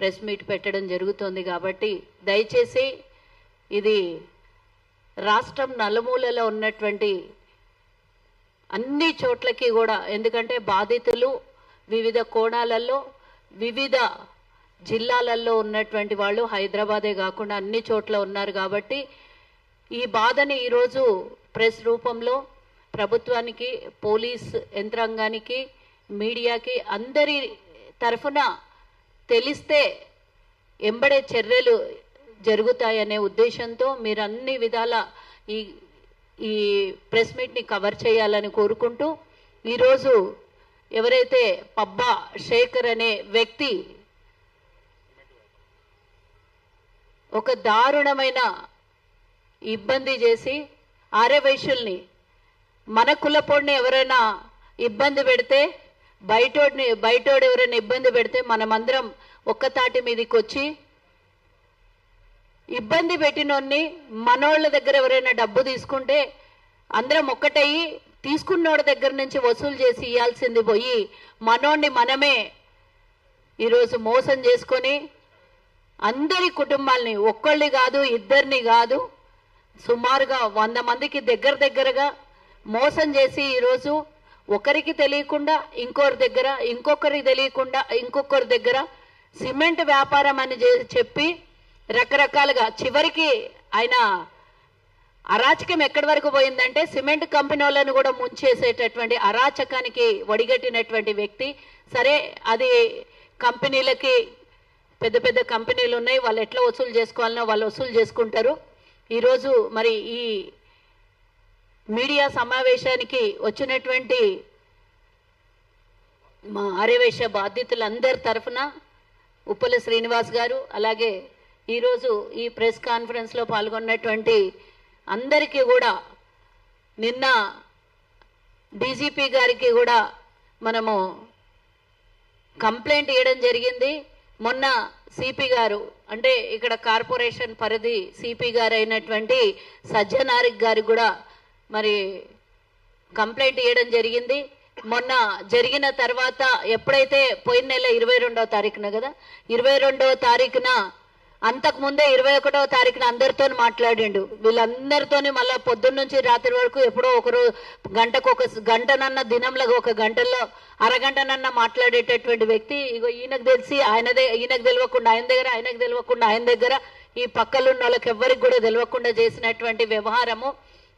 Press meet పెట్టడం జరుగుతోంది. కాబట్టి దయచేసి ఇది రాష్ట్రం నలుమూలలో ఉన్నటువంటి అన్ని చోట్లకి కూడా, ఎందుకంటే బాధితులు వివిధ కోణాలలో వివిధ జిల్లాలలో ఉన్నటువంటి వాళ్ళు హైదరాబాదే కాకుండా అన్ని చోట్ల ఉన్నారు. కాబట్టి ఈ బాధని ఈరోజు ప్రెస్ రూపంలో ప్రభుత్వానికి, పోలీస్ యంత్రాంగానికి, మీడియాకి అందరి తరఫున తెలిస్తే ఎంబడే చర్యలు జరుగుతాయనే ఉద్దేశంతో మీరు అన్ని విధాల ఈ ప్రెస్ మీట్ని కవర్ చేయాలని కోరుకుంటూ, ఈరోజు ఎవరైతే పబ్బా శేఖర్ అనే వ్యక్తి ఒక దారుణమైన ఇబ్బంది చేసి ఆర్యవైశ్యుల్ని, మన కులపోడిని ఎవరైనా ఇబ్బంది పెడితే, బయటోడు ఎవరైనా ఇబ్బంది పెడితే మనమందరం ఒక్కతాటి మీదకి వచ్చి ఇబ్బంది పెట్టినోన్ని, మనోళ్ళ దగ్గర ఎవరైనా డబ్బు తీసుకుంటే అందరం ఒక్కటయ్యి తీసుకున్నోడి దగ్గర నుంచి వసూలు చేసి ఇవ్వాల్సింది పోయి మనోడిని మనమే ఈరోజు మోసం చేసుకొని అందరి కుటుంబాలని, ఒక్కళ్ళని కాదు ఇద్దరిని కాదు, సుమారుగా 100 మందికి దగ్గరగా మోసం చేసి ఈరోజు ఒకరికి తెలియకుండా ఇంకొకరి దగ్గర, ఇంకొకరికి తెలియకుండా ఇంకొకరి దగ్గర సిమెంట్ వ్యాపారం అని చెప్పి రకరకాలుగా చివరికి ఆయన అరాచకం ఎక్కడి వరకు పోయిందంటే సిమెంట్ కంపెనీ వాళ్ళను కూడా ముంచేసేటటువంటి అరాచకానికి ఒడిగట్టినటువంటి వ్యక్తి. సరే, అది కంపెనీలకి పెద్ద పెద్ద కంపెనీలు ఉన్నాయి, వాళ్ళు ఎట్లా వసూలు చేసుకోవాలనో వాళ్ళు వసూలు చేసుకుంటారు. ఈరోజు మరి ఈ మీడియా సమావేశానికి వచ్చినటువంటి మా ఆర్యవైశ్య బాధితులందరి తరఫున ఉప్పల శ్రీనివాస్ గారు, అలాగే ఈరోజు ఈ ప్రెస్ కాన్ఫరెన్స్లో పాల్గొన్నటువంటి అందరికీ కూడా, నిన్న డీజీపీ గారికి కూడా మనము కంప్లైంట్ ఇవ్వడం జరిగింది. మొన్న సిపి గారు, అంటే ఇక్కడ కార్పొరేషన్ పరిధి సిపి గారు అయినటువంటి సజ్జనారిక్ గారికి కూడా మరి కంప్లైంట్ ఇవ్వడం జరిగింది. మొన్న జరిగిన తర్వాత ఎప్పుడైతే పోయిన నెల 22వ తారీఖున కదా, 22వ తారీఖున, అంతకుముందే 21వ తారీఖున అందరితో మాట్లాడిండు. వీళ్ళందరితోని మళ్ళీ పొద్దున్న నుంచి రాత్రి వరకు ఎప్పుడో ఒకరు గంటనన్న దినంలో ఒక గంటల్లో అరగంటనన్నా మాట్లాడేటటువంటి వ్యక్తి. ఇగో ఈయనకు తెలిసి ఈయనకు తెలియకుండా ఆయన దగ్గర, ఆయనకు తెలియకుండా ఆయన దగ్గర, ఈ పక్కలున్న వాళ్ళకి ఎవ్వరికి కూడా తెలియకుండా చేసినటువంటి వ్యవహారము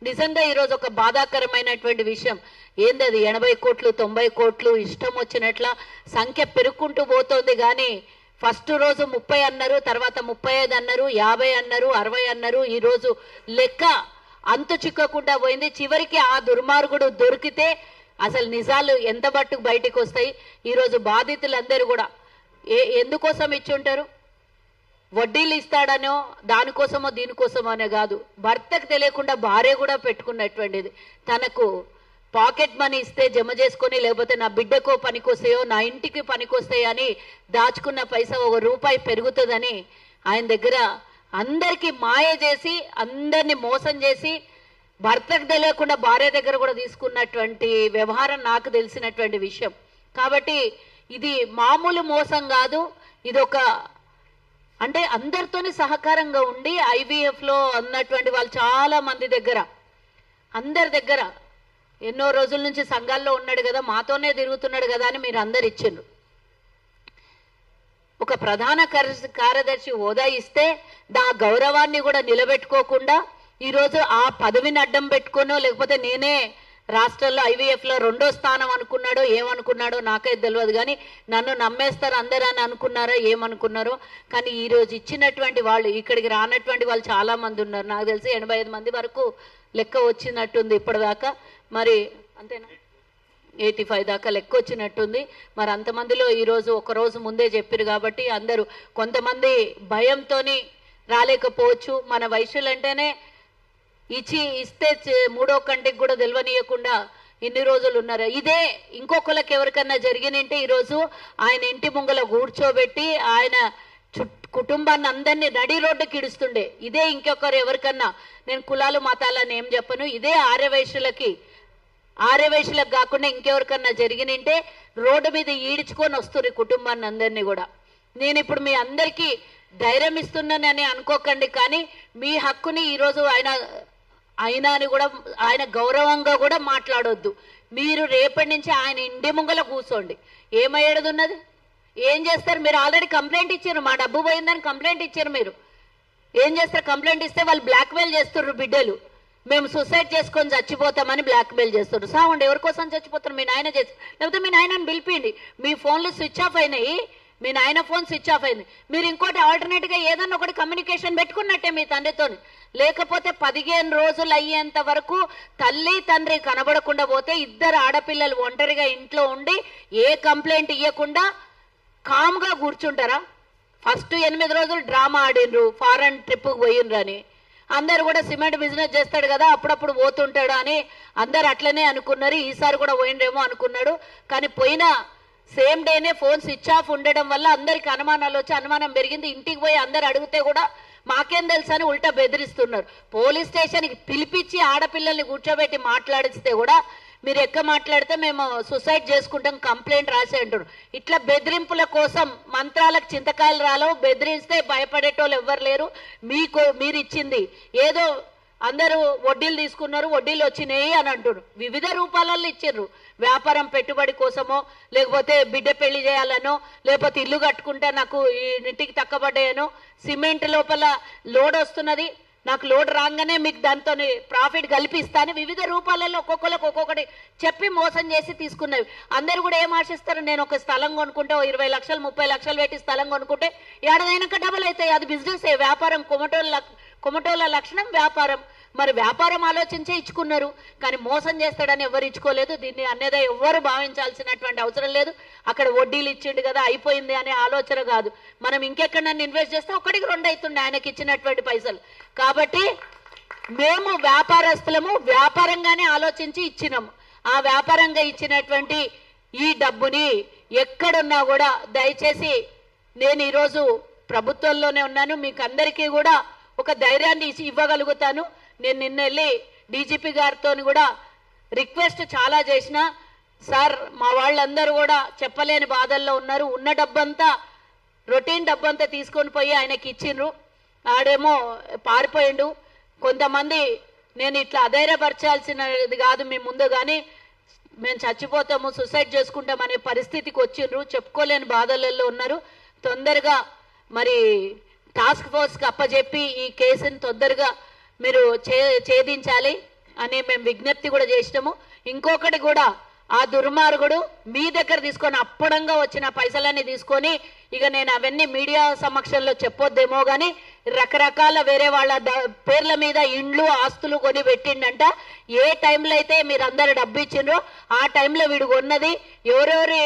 నిజంగా ఈరోజు ఒక బాధాకరమైనటువంటి విషయం. ఏందది 80 కోట్లు 90 కోట్లు ఇష్టం వచ్చినట్ల సంఖ్య పెరుగుకుంటూ పోతోంది. కానీ ఫస్ట్ రోజు 30 అన్నారు, తర్వాత 35 అన్నారు, 50 అన్నారు, 60 అన్నారు. ఈరోజు లెక్క అంతు చిక్కకుండా పోయింది. చివరికి ఆ దుర్మార్గుడు దొరికితే అసలు నిజాలు ఎంత మట్టుకు బయటకు వస్తాయి. ఈరోజు బాధితులందరూ కూడా ఎందుకోసం ఇచ్చి ఉంటారు? వడ్డీలు ఇస్తాడనో దానికోసమో దీనికోసమో అనే కాదు, భర్తకు తెలియకుండా భార్య కూడా పెట్టుకున్నటువంటిది. తనకు పాకెట్ మనీ ఇస్తే జమ చేసుకొని, లేకపోతే నా బిడ్డకో పనికొస్తాయో నా ఇంటికి పనికొస్తాయో అని దాచుకున్న పైసా ₹1 పెరుగుతుందని ఆయన దగ్గర అందరికీ మాయ చేసి, అందరినీ మోసం చేసి, భర్తకు తెలియకుండా భార్య దగ్గర కూడా తీసుకున్నటువంటి వ్యవహారం నాకు తెలిసినటువంటి విషయం. కాబట్టి ఇది మామూలు మోసం కాదు. ఇది ఒక, అంటే అందరితోని సహకారంగా ఉండి ఐవీఎఫ్లో ఉన్నటువంటి వాళ్ళు చాలా మంది దగ్గర, అందరి దగ్గర ఎన్నో రోజుల నుంచి సంఘాల్లో ఉన్నాడు కదా, మాతోనే తిరుగుతున్నాడు కదా అని మీరు అందరు ఇచ్చిండ్రు. ఒక ప్రధాన కార్యదర్శి హోదా ఇస్తే దా గౌరవాన్ని కూడా నిలబెట్టుకోకుండా ఈరోజు ఆ పదవిని అడ్డం పెట్టుకోనో, లేకపోతే నేనే రాష్ట్రంలో ఐవీఎఫ్లో 2వ స్థానం అనుకున్నాడో ఏమనుకున్నాడో నాకైతే తెలియదు. కానీ నన్ను నమ్మేస్తారు అందరూ అని అనుకున్నారో ఏమనుకున్నారో. కానీ ఈరోజు ఇచ్చినటువంటి వాళ్ళు, ఇక్కడికి రానటువంటి వాళ్ళు చాలా మంది ఉన్నారు. నాకు తెలిసి 85 మంది వరకు లెక్క వచ్చినట్టుంది ఇప్పటిదాకా. మరి అంతేనా, 85 దాకా లెక్క వచ్చినట్టుంది. మరి అంతమందిలో ఈరోజు ఒకరోజు ముందే చెప్పారు కాబట్టి అందరూ, కొంతమంది భయంతో రాలేకపోవచ్చు. మన వైశ్యులంటేనే ఇస్తే 3వ కంటికి కూడా తెలియనీయకుండా ఇన్ని రోజులు ఉన్నారు. ఇదే ఇంకొకరికి ఎవరికన్నా జరిగినంటే ఈరోజు ఆయన ఇంటి ముంగల కూర్చోబెట్టి ఆయన కుటుంబాన్ని అందరినీ నడి రోడ్డుకి ఇడుస్తుండే. ఇదే ఇంకొకరు ఎవరికన్నా, నేను కులాలు మతాలని ఏం చెప్పను, ఇదే ఆర్యవైశ్యులకు కాకుండా ఇంకెవరికన్నా జరిగినంటే రోడ్డు మీద ఈడ్చుకొని వస్తున్నారు కుటుంబాన్ని అందరినీ కూడా. నేను ఇప్పుడు మీ అందరికీ ధైర్యం ఇస్తున్నానని అనుకోకండి, కానీ మీ హక్కుని ఈరోజు ఆయన అని కూడా ఆయన గౌరవంగా కూడా మాట్లాడొద్దు. మీరు రేపటి నుంచి ఆయన ఇంటి ముంగల కూర్చోండి. ఏమయ్యేది ఉన్నది? ఏం చేస్తారు? మీరు ఆల్రెడీ కంప్లైంట్ ఇచ్చారు, మా డబ్బు పోయిందని కంప్లైంట్ ఇచ్చారు. మీరు ఏం చేస్తారు? కంప్లైంట్ ఇస్తే వాళ్ళు బ్లాక్మెయిల్ చేస్తున్నారు. బిడ్డలు మేము సూసైడ్ చేసుకొని చచ్చిపోతామని బ్లాక్మెయిల్ చేస్తున్నారు. సావండి, ఎవరి కోసం చచ్చిపోతారు? మీ నాయన చేసి, లేకపోతే మీ నాయనని పిలిపిండి. మీ ఫోన్లు స్విచ్ ఆఫ్ అయినాయి, మీ నాయన ఫోన్ స్విచ్ ఆఫ్ అయింది. మీరు ఇంకోటి ఆల్టర్నేట్గా ఏదన్నా ఒకటి కమ్యూనికేషన్ పెట్టుకున్నట్టే మీ తండ్రితో. లేకపోతే 15 రోజులు అయ్యేంత వరకు తల్లి తండ్రి కనబడకుండా పోతే ఇద్దరు ఆడపిల్లలు ఒంటరిగా ఇంట్లో ఉండి ఏ కంప్లైంట్ ఇవ్వకుండా కామ్గా కూర్చుంటారా? ఫస్ట్ 8 రోజులు డ్రామా ఆడినరు, ఫారెన్ ట్రిప్కి పోయినరు అని. అందరు కూడా సిమెంట్ బిజినెస్ చేస్తాడు కదా, అప్పుడప్పుడు పోతుంటాడు అని అందరు అట్లనే అనుకున్నారు. ఈసారి కూడా పోయినరేమో అనుకున్నాడు. కానీ పోయిన సేమ్ డేనే ఫోన్ స్విచ్ ఆఫ్ ఉండడం వల్ల అందరికి అనుమానాలు వచ్చి అనుమానం పెరిగింది. ఇంటికి పోయి అందరు అడిగితే కూడా మాకేం తెలుసు అని ఉల్టా బెదిరిస్తున్నారు. పోలీస్ స్టేషన్కి పిలిపించి ఆడపిల్లల్ని కూర్చోబెట్టి మాట్లాడిస్తే కూడా మీరు ఎక్క మాట్లాడితే మేము సూసైడ్ చేసుకుంటాం కంప్లైంట్ రాసి అంటారు. ఇట్లా బెదిరింపుల కోసం మంత్రాలకు చింతకాయలు రాలవు. బెదిరిస్తే భయపడేటోళ్ళు ఎవ్వరు లేరు. మీరు ఇచ్చింది ఏదో అందరూ వడ్డీలు తీసుకున్నారు, వడ్డీలు వచ్చినాయి అని అంటున్నారు. వివిధ రూపాలలో ఇచ్చారు. వ్యాపారం పెట్టుబడి కోసమో, లేకపోతే బిడ్డ పెళ్లి చేయాలనో, లేకపోతే ఇల్లు కట్టుకుంటే నాకు ఈ ఇంటికి తక్కబడ్డాయనో, సిమెంట్ లోపల లోడ్ వస్తున్నది, నాకు లోడ్ రాగానే మీకు దాంతో ప్రాఫిట్ కల్పిస్తాను, వివిధ రూపాలలో ఒక్కొక్కరికి ఒక్కొక్కటి చెప్పి మోసం చేసి తీసుకున్నవి. అందరూ కూడా ఏం ఆశిస్తారు? నేను ఒక స్థలం కొనుక్కుంటే 20 లక్షలు 30 లక్షలు పెట్టి స్థలం కొనుక్కుంటే ఏడాదైనాక డబుల్ అవుతాయి. అది బిజినెస్, వ్యాపారం. కొమటోళ్ళ లక్షణం వ్యాపారం. మరి వ్యాపారం ఆలోచించే ఇచ్చుకున్నారు, కానీ మోసం చేస్తాడని ఎవరు ఇచ్చుకోలేదు. దీన్ని అనేదా ఎవ్వరు భావించాల్సినటువంటి అవసరం లేదు. అక్కడ వడ్డీలు ఇచ్చిండు కదా అయిపోయింది అనే ఆలోచన కాదు. మనం ఇంకెక్కడన్నా ఇన్వెస్ట్ చేస్తే 1కి 2 అవుతుండే ఆయనకి ఇచ్చినటువంటి పైసలు. కాబట్టి మేము వ్యాపారస్తులము, వ్యాపారంగానే ఆలోచించి ఇచ్చినాము. ఆ వ్యాపారంగా ఇచ్చినటువంటి ఈ డబ్బుని ఎక్కడున్నా కూడా దయచేసి, నేను ఈరోజు ప్రభుత్వంలోనే ఉన్నాను, మీకు అందరికీ కూడా ఒక ధైర్యాన్ని ఇవ్వగలుగుతాను. నేను నిన్న వెళ్ళి డీజీపీ గారితో కూడా రిక్వెస్ట్ చాలా చేసిన. సార్, మా వాళ్ళందరూ కూడా చెప్పలేని బాధల్లో ఉన్నారు. ఉన్న డబ్బంతా, రొటీన్ డబ్బంతా తీసుకొని పోయి ఆయనకి ఇచ్చిండ్రు. ఆడేమో పారిపోయిండు. కొంతమంది నేను ఇట్లా అధైర్యపరచాల్సినది కాదు మీ ముందు, కానీ మేము చచ్చిపోతాము, సూసైడ్ చేసుకుంటాం అనే పరిస్థితికి వచ్చిండ్రు. చెప్పుకోలేని బాధలలో ఉన్నారు. తొందరగా మరి టాస్క్ ఫోర్స్కి అప్పచెప్పి ఈ కేసుని తొందరగా మీరు ఛేదించాలి అని మేము విజ్ఞప్తి కూడా చేసినాము. ఇంకొకటి కూడా, ఆ దుర్మార్గుడు మీ దగ్గర తీసుకొని అప్పడంగా వచ్చిన పైసలన్నీ తీసుకొని, ఇక నేను అవన్నీ మీడియా సమక్షంలో చెప్పొద్దేమో కానీ రకరకాల వేరే వాళ్ళ పేర్ల మీద ఇండ్లు ఆస్తులు కొని పెట్టిండంట. ఏ టైంలో అయితే మీరు అందరు డబ్బు ఇచ్చిండ్రో ఆ టైంలో వీడు కొన్నది, ఎవరెవరి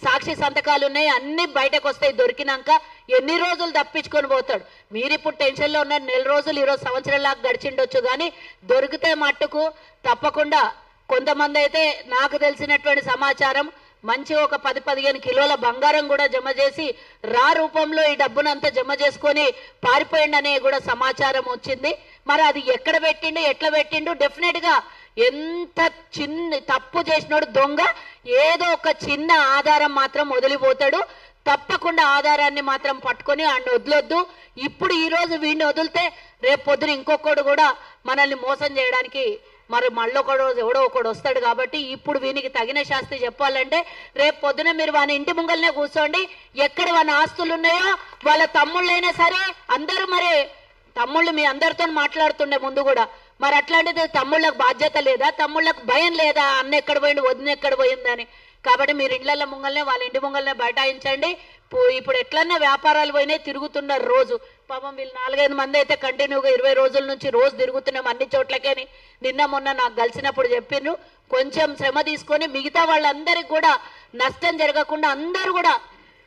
సాక్షి సంతకాలు ఉన్నాయి అన్ని బయటకు వస్తాయి. దొరికినాక ఎన్ని రోజులు తప్పించుకొని పోతాడు. మీరు ఇప్పుడు టెన్షన్లో ఉన్న 1 నెల రోజులు, ఈరోజు సంవత్సరంలాగా గడిచిండొచ్చు, కానీ దొరికితే మట్టుకు తప్పకుండా. కొంతమంది అయితే నాకు తెలిసినటువంటి సమాచారం మంచి ఒక 10-15 కిలోల బంగారం కూడా జమ చేసి రా రూపంలో ఈ డబ్బునంతా జమ చేసుకొని పారిపోయిండు అనే కూడా సమాచారం వచ్చింది. మరి అది ఎక్కడ పెట్టిండు, ఎట్లా పెట్టిండు? డెఫినెట్గా ఎంత చిన్న తప్పు చేసినోడు దొంగ ఏదో ఒక చిన్న ఆధారం మాత్రం వదిలిపోతాడు. తప్పకుండా ఆధారాన్ని మాత్రం పట్టుకొని ఆయన వదలొద్దు. ఇప్పుడు ఈరోజు వీడిని వదిలితే రేపు పొద్దున ఇంకొకడు కూడా మనల్ని మోసం చేయడానికి మరి మళ్ళొకడు ఎవడో ఒకడు వస్తాడు. కాబట్టి ఇప్పుడు వీనికి తగిన శాస్తి చెప్పాలంటే రేపు పొద్దున మీరు వాని ఇంటి ముంగల్నే కూర్చోండి. ఎక్కడ వాని ఆస్తులు ఉన్నాయో వాళ్ళ తమ్ముళ్ళైనా సరే అందరూ, మరి తమ్ముళ్ళు మీ అందరితో మాట్లాడుతుండే ముందు కూడా, మరి అట్లాంటిది తమ్ముళ్ళకు బాధ్యత లేదా? తమ్ముళ్ళకు భయం లేదా? అన్న ఎక్కడ పోయిండు, వదిన ఎక్కడ పోయిందని? కాబట్టి మీరు ఇళ్ల ముంగల్నే, వాళ్ళ ఇంటి ముంగల్నే బైఠాయించండి. ఇప్పుడు ఎట్లన్నా వ్యాపారాలు పోయినాయి, తిరుగుతున్నారు రోజు. పాపం వీళ్ళు 4-5 మంది అయితే కంటిన్యూగా 20 రోజుల నుంచి రోజు తిరుగుతున్నాం అన్ని చోట్లకేని. నిన్న మొన్న నాకు కలిసినప్పుడు చెప్పిండ్రు, కొంచెం శ్రమ తీసుకొని మిగతా వాళ్ళందరికీ కూడా నష్టం జరగకుండా అందరూ కూడా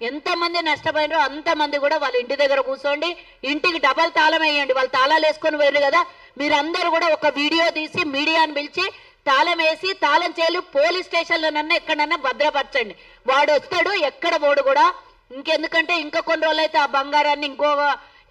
ఎంతమంది నష్టపోయినారో అంతమంది కూడా వాళ్ళ ఇంటి దగ్గర కూర్చోండి. ఇంటికి డబల్ తాళం వేయండి. వాళ్ళు తాళాలు వేసుకొని పోయారు కదా, మీరందరూ కూడా ఒక వీడియో తీసి మీడియాని పిలిచి తాళం వేసి తాళం చేయాలి. పోలీస్ స్టేషన్లోనన్నా ఎక్కడన్నా భద్రపరచండి. వాడు వస్తాడు, ఎక్కడ పోడు కూడా. ఇంకెందుకంటే ఇంకా కొన్ని రోజులు అయితే ఆ బంగారాన్ని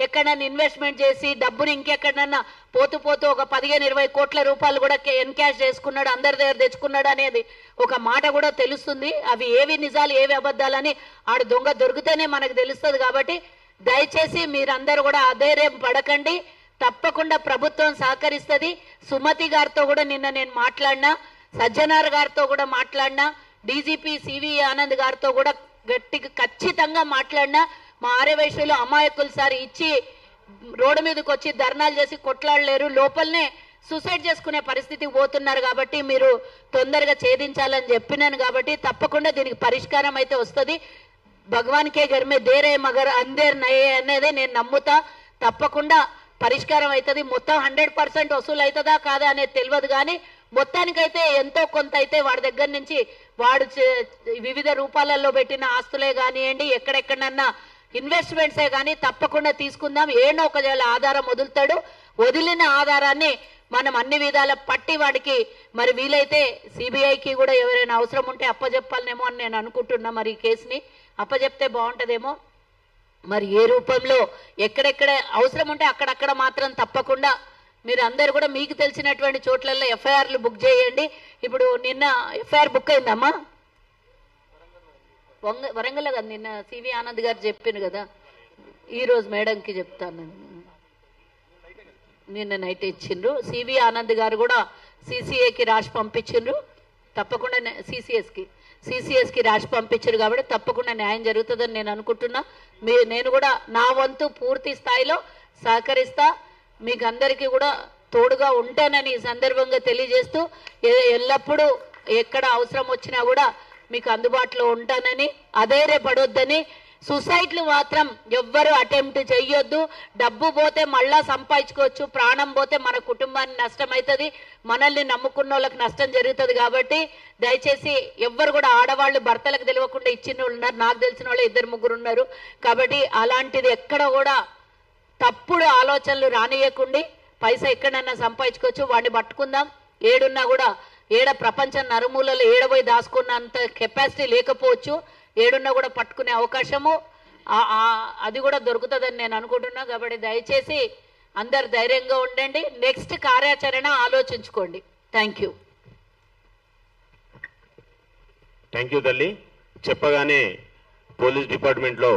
ఎక్కడన్నా ఇన్వెస్ట్మెంట్ చేసి డబ్బుని ఇంకెక్కడన్నా పోతూ పోతూ ఒక 15-20 కోట్ల రూపాయలు కూడా ఎన్కాష్ చేసుకున్నాడు, అందరి దగ్గర తెచ్చుకున్నాడు అనేది ఒక మాట కూడా తెలుస్తుంది. అవి ఏవి నిజాలు ఏవి అబద్ధాలని ఆడు దొంగ దొరికితేనే మనకు తెలుస్తుంది. కాబట్టి దయచేసి మీరందరూ కూడా అధైర్యం పడకండి. తప్పకుండా ప్రభుత్వం సహకరిస్తుంది. సుమతి గారితో కూడా నిన్న నేను మాట్లాడినా, సజ్జనార్ గారితో కూడా మాట్లాడినా, డీజీపీ సివి ఆనంద్ గారితో కూడా గట్టిగా ఖచ్చితంగా మాట్లాడినా. మా ఆర్యవైశ్యులు అమాయకులు సార్ ఇచ్చి రోడ్డు మీదకి వచ్చి ధర్నాలు చేసి కొట్లాడలేరు, లోపలనే సూసైడ్ చేసుకునే పరిస్థితికి పోతున్నారు. కాబట్టి మీరు తొందరగా ఛేదించాలని చెప్పినాను. కాబట్టి తప్పకుండా దీనికి పరిష్కారం అయితే వస్తుంది. భగవాన్ కే ఘర్ మే దేరే మగర్ అందర్ నయే అనేది నేను నమ్ముతా. తప్పకుండా పరిష్కారం అవుతుంది. మొత్తం 100% వసూలు అవుతుందా కాదా అనేది తెలియదు, కానీ మొత్తానికైతే ఎంతో కొంత అయితే వాడి దగ్గర నుంచి వాడు వివిధ రూపాలలో పెట్టిన ఆస్తులే కానివ్వండి, ఎక్కడెక్కడన్నా ఇన్వెస్ట్మెంట్సే కానీ తప్పకుండా తీసుకుందాం. ఏడో ఒక ఆధారం వదులుతాడు. వదిలిన ఆధారాన్ని మనం అన్ని విధాల పట్టి వాడికి మరి వీలైతే సిబిఐకి కూడా ఎవరైనా అవసరం ఉంటే అప్పచెప్పాలనేమో అని నేను అనుకుంటున్నా. మరి ఈ కేసుని అప్పచెప్తే బాగుంటుందేమో. మరి ఏ రూపంలో ఎక్కడెక్కడ అవసరం ఉంటే అక్కడక్కడ మాత్రం తప్పకుండా మీరు అందరు కూడా మీకు తెలిసినటువంటి చోట్లలో ఎఫ్ఐఆర్లు బుక్ చేయండి. ఇప్పుడు నిన్న ఎఫ్ఐఆర్ బుక్ అయిందమ్మా వరంగల్ కదా, నిన్న సివి ఆనంద్ గారు చెప్పిండు కదా, ఈరోజు మేడంకి చెప్తాను. నిన్న నైట్ ఇచ్చిండ్రు. సివి ఆనంద్ గారు కూడా సిసిఏకి రాసి పంపించిండ్రు. తప్పకుండా సిసిఎస్కి రాసి పంపించారు. కాబట్టి తప్పకుండా న్యాయం జరుగుతుందని నేను అనుకుంటున్నా. నేను కూడా నా వంతు పూర్తి స్థాయిలో సహకరిస్తా. మీకు అందరికీ కూడా తోడుగా ఉంటానని ఈ సందర్భంగా తెలియజేస్తూ, ఎల్లప్పుడూ ఎక్కడ అవసరం వచ్చినా కూడా మీకు అందుబాటులో ఉంటానని, అధైర్యపడొద్దని. సూసైడ్లు మాత్రం ఎవ్వరూ అటెంప్ట్ చెయ్యొద్దు. డబ్బు పోతే మళ్ళా సంపాదించుకోవచ్చు, ప్రాణం పోతే మన కుటుంబానికి నష్టం అవుతుంది, మనల్ని నమ్ముకున్న వాళ్ళకి నష్టం జరుగుతుంది. కాబట్టి దయచేసి ఎవ్వరు కూడా ఆడవాళ్ళు భర్తలకు తెలియకుండా ఇచ్చిన వాళ్ళు ఉన్నారు, నాకు తెలిసిన వాళ్ళు 2-3 ఉన్నారు. కాబట్టి అలాంటిది ఎక్కడ కూడా తప్పుడు ఆలోచనలు రానియకుండా పైసా ఎక్కడన్నా సంపాదించుకోవచ్చు, వాడిని పట్టుకుందాం. ఏడున్నా కూడా ప్రపంచం నలుమూలలో ఏడబోయి దాచుకున్నంత కెపాసిటీ లేకపోవచ్చు, ఏడున్నా కూడా పట్టుకునే అవకాశము అది కూడా దొరుకుతుందని నేను అనుకుంటున్నా. కాబట్టి దయచేసి అందరు ధైర్యంగా ఉండండి. నెక్స్ట్ కార్యాచరణ ఆలోచించుకోండి. థ్యాంక్ యూ తల్లి. చెప్పగానే పోలీస్ డిపార్ట్మెంట్లో